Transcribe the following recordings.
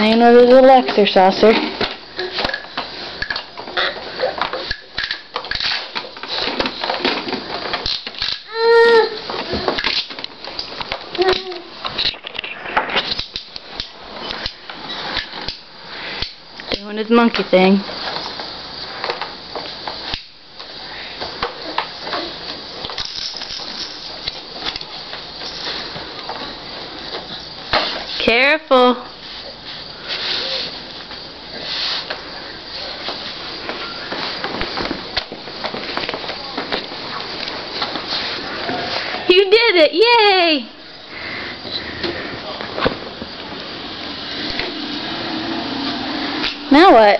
Playing with his little Lecter saucer. Doing his monkey thing. Careful. You did it! Yay! Now what?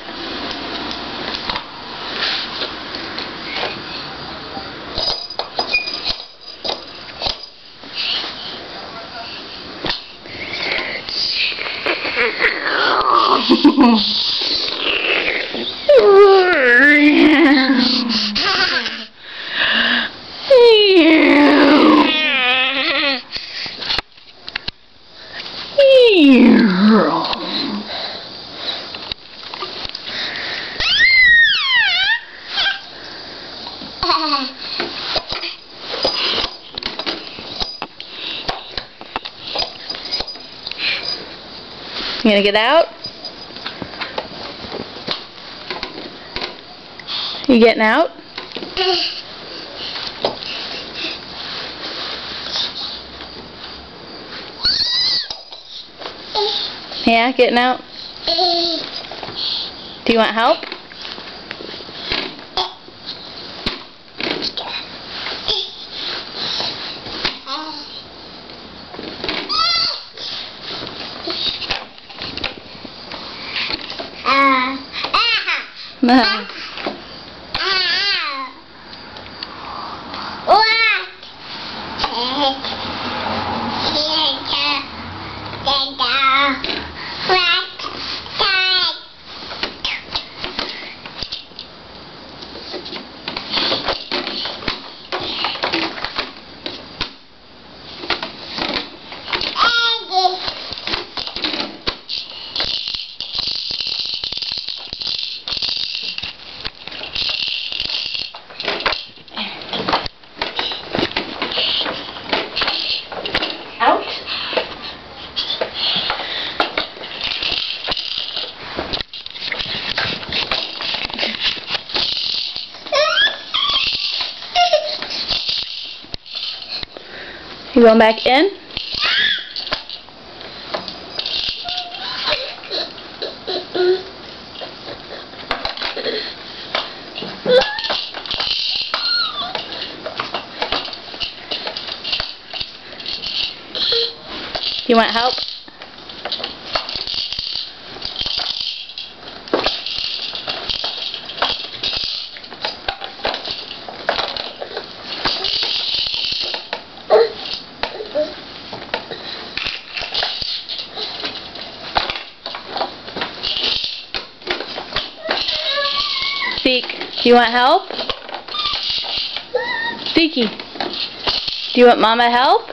You gonna get out? You getting out? Yeah, getting out? Do you want help? No. You going back in? Do you want help? Zeke, do you want help? Zeke, do you want Mama help?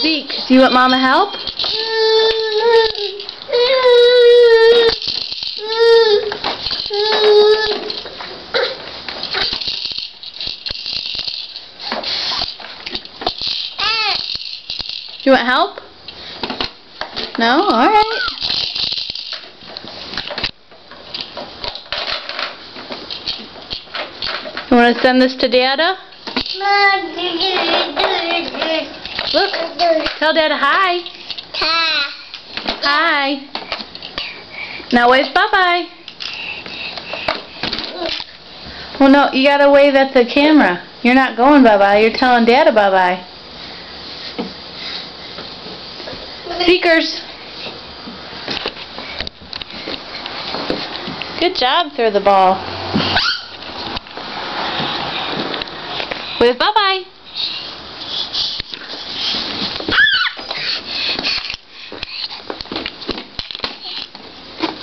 Zeke, do you want Mama help? Do you want help? No? Alright. You want to send this to Dadda? Look, tell Dadda hi. Hi. Now wave bye-bye. Well, no, you gotta wave at the camera. You're not going bye-bye. You're telling Dadda bye-bye. Speakers. Good job, throw the ball. Wave bye-bye.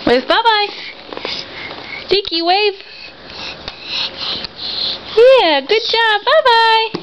Wave bye-bye. Cheeky wave. Yeah, good job. Bye-bye.